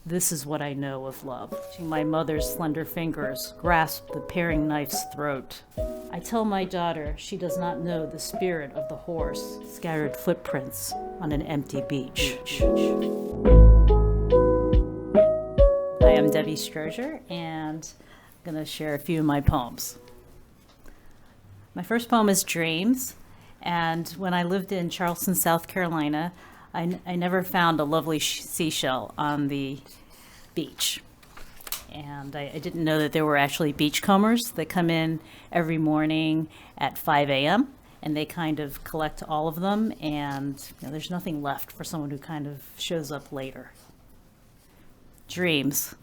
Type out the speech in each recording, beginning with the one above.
This is what I know of love. My mother's slender fingers grasp the paring knife's throat. I tell my daughter she does not know the spirit of the horse, scattered footprints on an empty beach. Hi, I'm Debbie Strozier, and I'm going to share a few of my poems. My first poem is Dreams, and when I lived in Charleston, South Carolina, I never found a lovely seashell on the beach. And I didn't know that there were actually beachcombers that come in every morning at 5 a.m. and they kind of collect all of them, and there's nothing left for someone who kind of shows up later. Dreams.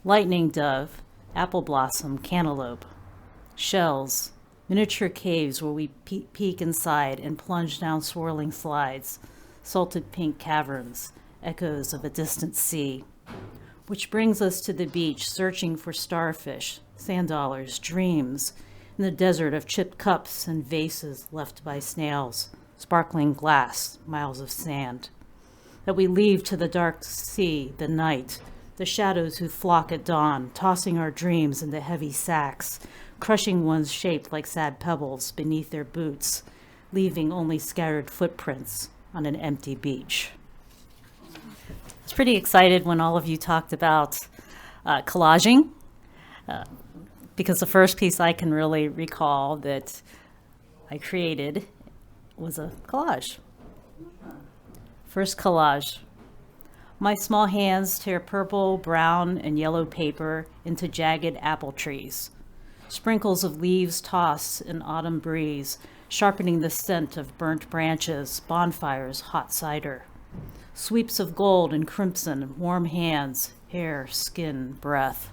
Lightning dove, apple blossom, cantaloupe, shells, miniature caves where we peek inside and plunge down swirling slides, salted pink caverns, echoes of a distant sea. Which brings us to the beach, searching for starfish, sand dollars, dreams, in the desert of chipped cups and vases left by snails, sparkling glass, miles of sand. That we leave to the dark sea, the night, the shadows who flock at dawn, tossing our dreams into heavy sacks, crushing one's shape like sad pebbles beneath their boots, leaving only scattered footprints on an empty beach. I was pretty excited when all of you talked about collaging, because the first piece I can really recall that I created was a collage. First collage. My small hands tear purple, brown, and yellow paper into jagged apple trees. Sprinkles of leaves toss in autumn breeze, sharpening the scent of burnt branches, bonfires, hot cider. Sweeps of gold and crimson, warm hands, hair, skin, breath.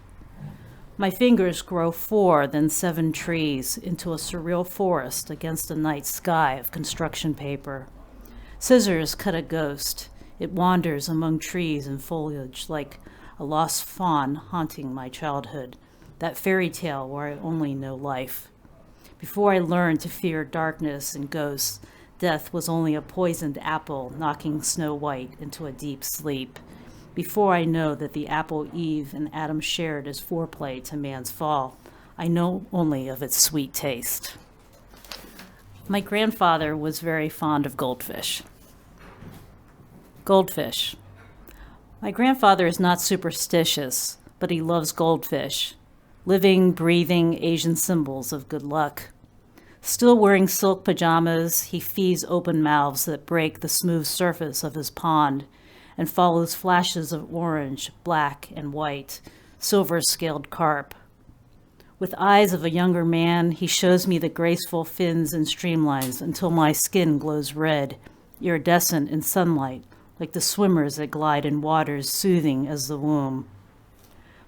My fingers grow 4, then 7 trees into a surreal forest against a night sky of construction paper. Scissors cut a ghost. It wanders among trees and foliage like a lost fawn haunting my childhood, that fairy tale where I only know life. Before I learned to fear darkness and ghosts, death was only a poisoned apple knocking Snow White into a deep sleep. Before I know that the apple Eve and Adam shared as foreplay to man's fall, I know only of its sweet taste. My grandfather was very fond of goldfish. Goldfish. My grandfather is not superstitious, but he loves goldfish. Living, breathing Asian symbols of good luck. Still wearing silk pajamas, he feeds open mouths that break the smooth surface of his pond and follows flashes of orange, black, and white, silver-scaled carp. With eyes of a younger man, he shows me the graceful fins and streamlines until my skin glows red, iridescent in sunlight, like the swimmers that glide in waters soothing as the womb.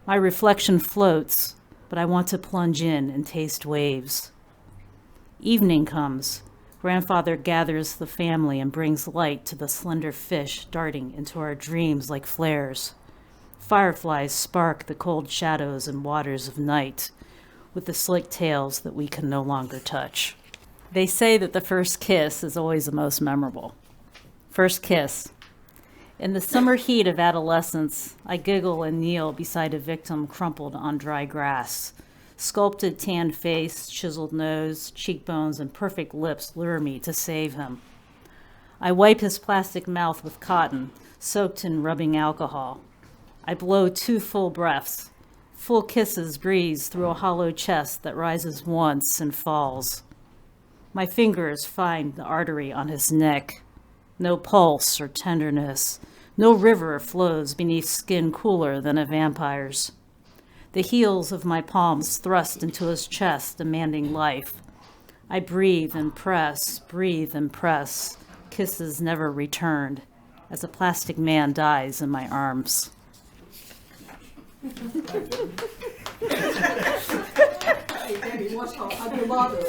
My reflection floats, but I want to plunge in and taste waves. Evening comes. Grandfather gathers the family and brings light to the slender fish darting into our dreams like flares. Fireflies spark the cold shadows and waters of night with the slick tails that we can no longer touch. They say that the first kiss is always the most memorable. First kiss. In the summer heat of adolescence, I giggle and kneel beside a victim crumpled on dry grass. Sculpted tanned face, chiseled nose, cheekbones, and perfect lips lure me to save him. I wipe his plastic mouth with cotton, soaked in rubbing alcohol. I blow 2 full breaths. Full kisses breeze through a hollow chest that rises once and falls. My fingers find the artery on his neck. No pulse or tenderness. No river flows beneath skin cooler than a vampire's. The heels of my palms thrust into his chest, demanding life. I breathe and press, kisses never returned, as a plastic man dies in my arms. Hey, Debbie, what's called How Do Mother?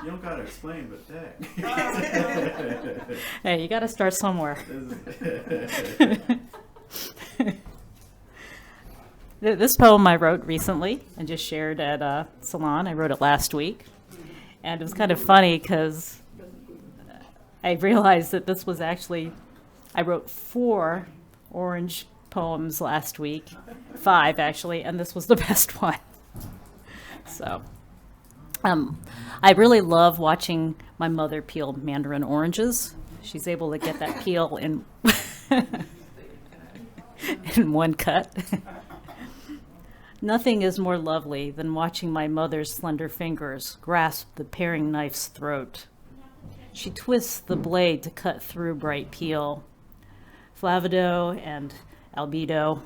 You don't gotta explain, but that. Hey, you gotta start somewhere. This poem I wrote recently and just shared at a salon. I wrote it last week. And it was kind of funny because I realized that this was actually, I wrote 4 orange poems last week, 5 actually, and this was the best one. So, I really love watching my mother peel mandarin oranges. She's able to get that peel in in one cut. Nothing is more lovely than watching my mother's slender fingers grasp the paring knife's throat. She twists the blade to cut through bright peel. Flavido and albedo.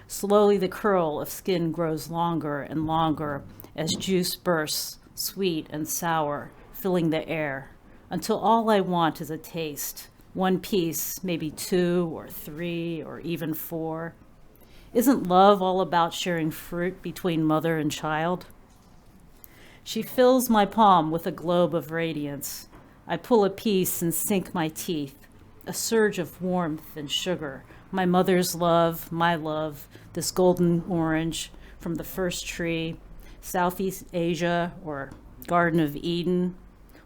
Slowly the curl of skin grows longer and longer as juice bursts, sweet and sour, filling the air, until all I want is a taste. 1 piece, maybe 2 or 3 or even 4. Isn't love all about sharing fruit between mother and child? She fills my palm with a globe of radiance. I pull a piece and sink my teeth, a surge of warmth and sugar, my mother's love, my love, this golden orange from the first tree, Southeast Asia or Garden of Eden.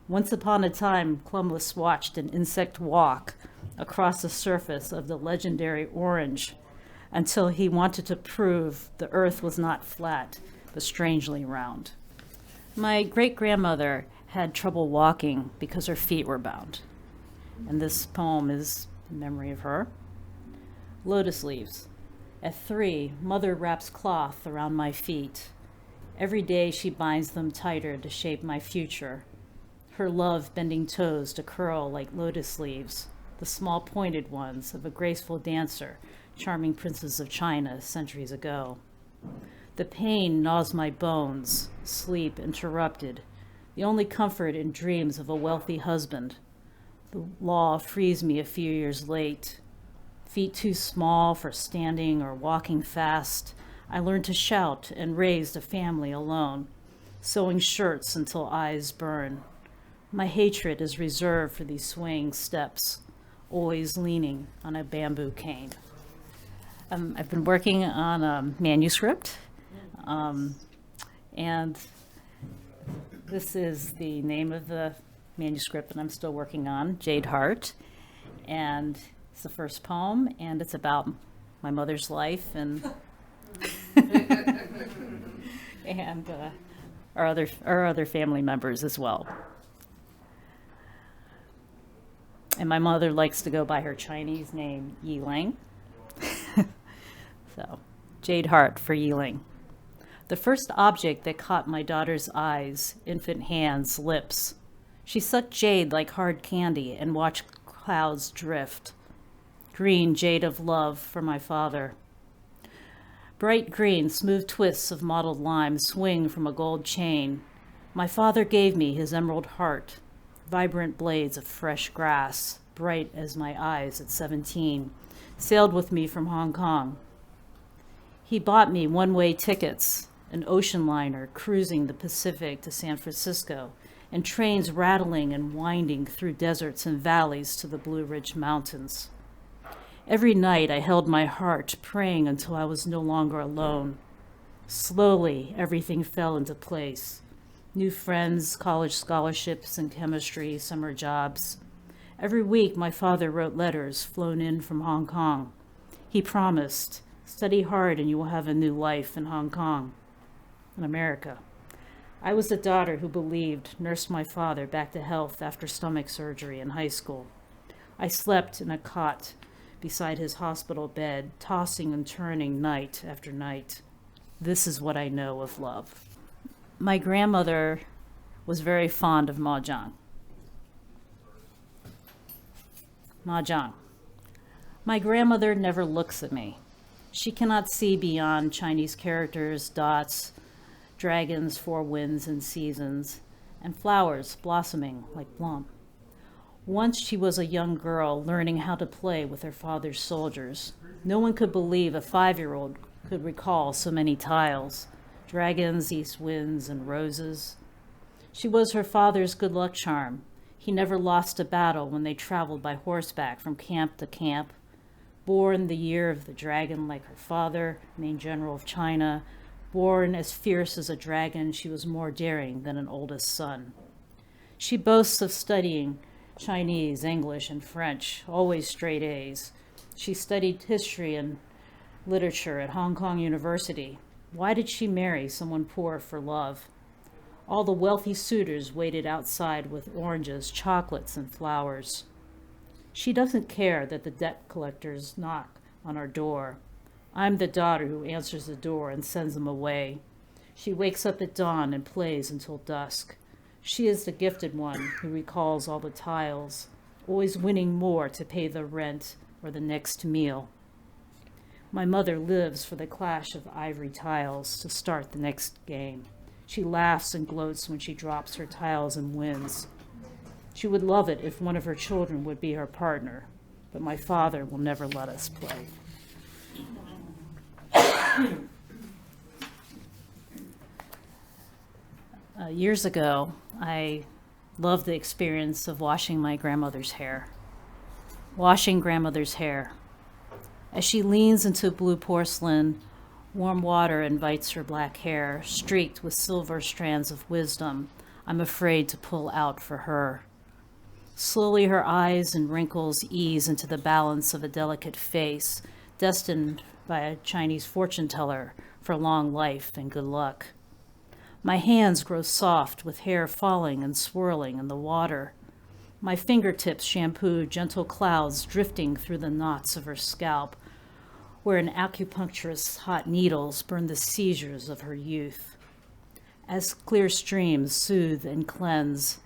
Once upon a time, Columbus watched an insect walk across the surface of the legendary orange until he wanted to prove the earth was not flat, but strangely round. My great-grandmother had trouble walking because her feet were bound. And this poem is in memory of her. Lotus leaves. At 3, mother wraps cloth around my feet. Every day she binds them tighter to shape my future. Her love bending toes to curl like lotus leaves, the small pointed ones of a graceful dancer, charming princes of China centuries ago. The pain gnaws my bones, sleep interrupted, the only comfort in dreams of a wealthy husband. The law frees me a few years late. Feet too small for standing or walking fast, I learned to shout and raised a family alone, sewing shirts until eyes burn. My hatred is reserved for these swaying steps, always leaning on a bamboo cane. I've been working on a manuscript, and this is the name of the manuscript that I'm still working on, Jade Heart, and it's the first poem, and it's about my mother's life and and our other family members as well. And my mother likes to go by her Chinese name, Yiling. So, Jade Heart for Yiling. The first object that caught my daughter's eyes, infant hands, lips. She sucked jade like hard candy and watched clouds drift. Green jade of love for my father. Bright green, smooth twists of mottled lime swing from a gold chain. My father gave me his emerald heart, vibrant blades of fresh grass, bright as my eyes at 17, sailed with me from Hong Kong. He bought me one-way tickets, an ocean liner cruising the Pacific to San Francisco, and trains rattling and winding through deserts and valleys to the Blue Ridge Mountains. Every night I held my heart, praying until I was no longer alone. Slowly, everything fell into place. New friends, college scholarships and chemistry, summer jobs. Every week my father wrote letters flown in from Hong Kong. He promised, study hard and you will have a new life in Hong Kong, in America. I was the daughter who believed, nursed my father back to health after stomach surgery in high school. I slept in a cot beside his hospital bed, tossing and turning night after night. This is what I know of love. My grandmother was very fond of mahjong. Mahjong. My grandmother never looks at me. She cannot see beyond Chinese characters, dots, dragons, 4 winds and seasons, and flowers blossoming like plum. Once she was a young girl learning how to play with her father's soldiers. No one could believe a 5-year-old could recall so many tiles, dragons, east winds, and roses. She was her father's good luck charm. He never lost a battle when they traveled by horseback from camp to camp. Born the year of the dragon like her father, main general of China, born as fierce as a dragon, she was more daring than an oldest son. She boasts of studying Chinese, English, and French, always straight A's. She studied history and literature at Hong Kong University. Why did she marry someone poor for love? All the wealthy suitors waited outside with oranges, chocolates, and flowers. She doesn't care that the debt collectors knock on our door. I'm the daughter who answers the door and sends them away. She wakes up at dawn and plays until dusk. She is the gifted one who recalls all the tiles, always winning more to pay the rent or the next meal. My mother lives for the clash of ivory tiles to start the next game. She laughs and gloats when she drops her tiles and wins. She would love it if one of her children would be her partner, but my father will never let us play. Years ago, I loved the experience of washing my grandmother's hair. Washing grandmother's hair. As she leans into blue porcelain, warm water invites her black hair, streaked with silver strands of wisdom I'm afraid to pull out for her. Slowly her eyes and wrinkles ease into the balance of a delicate face, destined by a Chinese fortune teller for long life and good luck. My hands grow soft with hair falling and swirling in the water. My fingertips shampoo gentle clouds drifting through the knots of her scalp, where an acupuncturist's hot needles burn the seizures of her youth. As clear streams soothe and cleanse,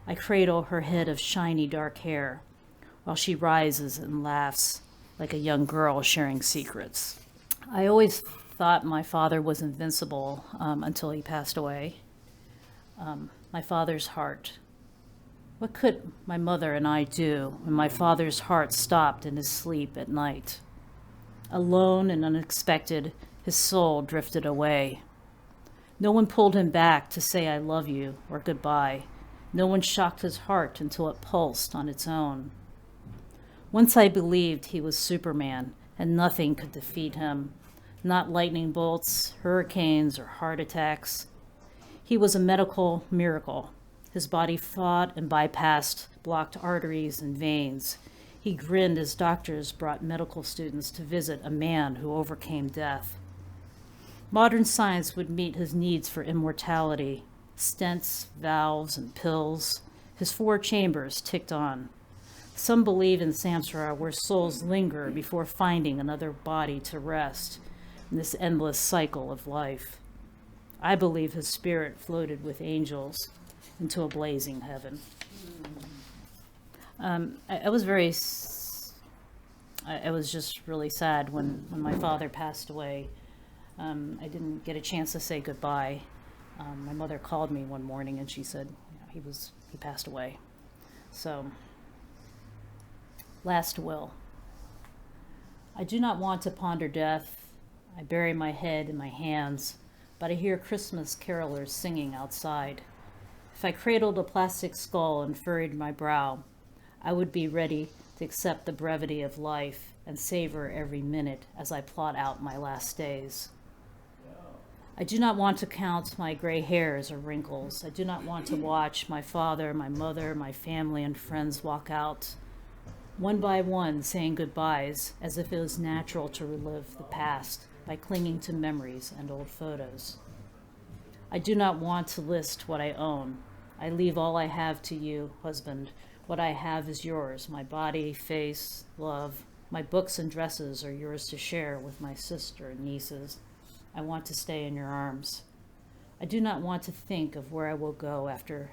I cradle her head of shiny dark hair, while she rises and laughs like a young girl sharing secrets. I always thought my father was invincible until he passed away. My father's heart. What could my mother and I do when my father's heart stopped in his sleep at night? Alone and unexpected, his soul drifted away. No one pulled him back to say I love you or goodbye. No one shocked his heart until it pulsed on its own. Once I believed he was Superman and nothing could defeat him. Not lightning bolts, hurricanes, or heart attacks. He was a medical miracle. His body fought and bypassed blocked arteries and veins. He grinned as doctors brought medical students to visit a man who overcame death. Modern science would meet his needs for immortality. Stents, valves, and pills. His 4 chambers ticked on. Some believe in samsara, where souls linger before finding another body to rest in this endless cycle of life. I believe his spirit floated with angels into a blazing heaven. I was just really sad when my father passed away. I didn't get a chance to say goodbye. My mother called me one morning and she said, he passed away. So, last will. I do not want to ponder death. I bury my head in my hands, but I hear Christmas carolers singing outside. If I cradled a plastic skull and furrowed my brow, I would be ready to accept the brevity of life and savor every minute as I plot out my last days. I do not want to count my gray hairs or wrinkles. I do not want to watch my father, my mother, my family, and friends walk out, one by one, saying goodbyes as if it was natural to relive the past by clinging to memories and old photos. I do not want to list what I own. I leave all I have to you, husband. What I have is yours, my body, face, love. My books and dresses are yours to share with my sister and nieces. I want to stay in your arms. I do not want to think of where I will go after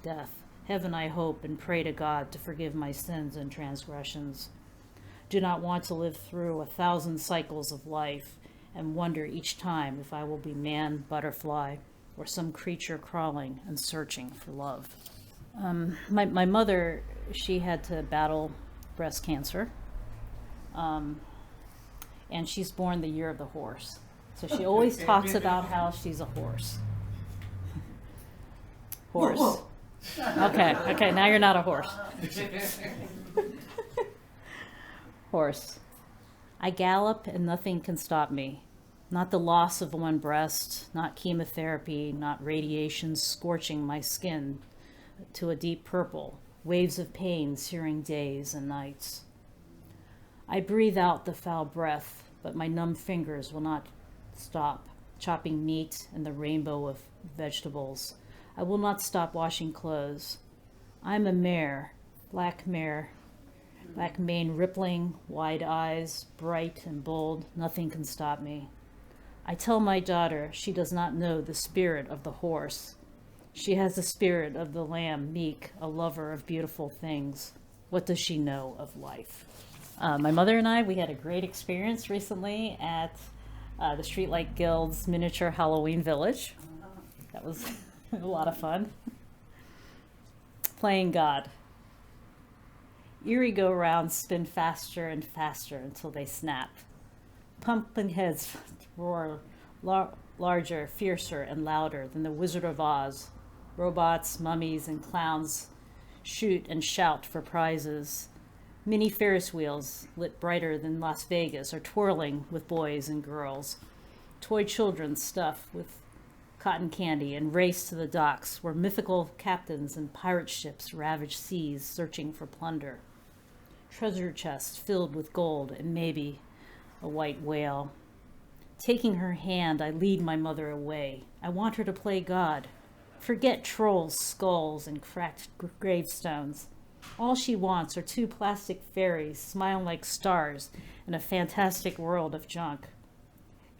death. Heaven I hope and pray to God to forgive my sins and transgressions. Do not want to live through 1,000 cycles of life and wonder each time if I will be man, butterfly, or some creature crawling and searching for love. My mother, she had to battle breast cancer, and she's born the year of the horse. So she always talks about how she's a horse. Horse. Okay, now you're not a horse. Horse. I gallop and nothing can stop me. Not the loss of one breast, not chemotherapy, not radiation scorching my skin to a deep purple, waves of pain searing days and nights. I breathe out the foul breath, but my numb fingers will not stop chopping meat and the rainbow of vegetables. I will not stop washing clothes. I'm a mare, black mane rippling, wide eyes, bright and bold. Nothing can stop me. I tell my daughter she does not know the spirit of the horse. She has the spirit of the lamb, meek, a lover of beautiful things. What does she know of life? My mother and I, we had a great experience recently at the Streetlight Guild's miniature Halloween village. That was a lot of fun. Playing God. Eerie go-rounds spin faster and faster until they snap. Pumpkin heads roar larger, fiercer, and louder than the Wizard of Oz. Robots, mummies, and clowns shoot and shout for prizes. Mini Ferris wheels, lit brighter than Las Vegas, are twirling with boys and girls. Toy children stuff with cotton candy and race to the docks where mythical captains and pirate ships ravage seas searching for plunder. Treasure chests filled with gold and maybe a white whale. Taking her hand, I lead my mother away. I want her to play God. Forget trolls, skulls, and cracked gravestones. All she wants are two plastic fairies smiling like stars in a fantastic world of junk.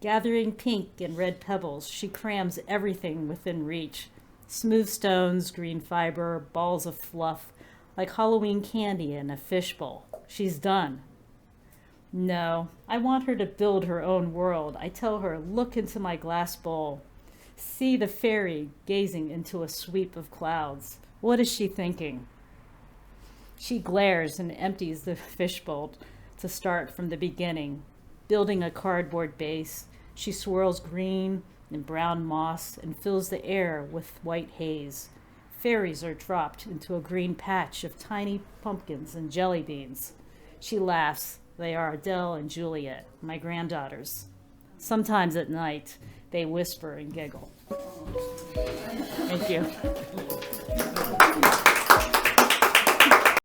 Gathering pink and red pebbles, she crams everything within reach. Smooth stones, green fiber, balls of fluff, like Halloween candy in a fishbowl. She's done. No, I want her to build her own world. I tell her, look into my glass bowl. See the fairy gazing into a sweep of clouds. What is she thinking? She glares and empties the fishbowl to start from the beginning. Building a cardboard base, she swirls green and brown moss and fills the air with white haze. Fairies are dropped into a green patch of tiny pumpkins and jelly beans. She laughs. They are Adele and Juliet, my granddaughters. Sometimes at night, they whisper and giggle. Thank you.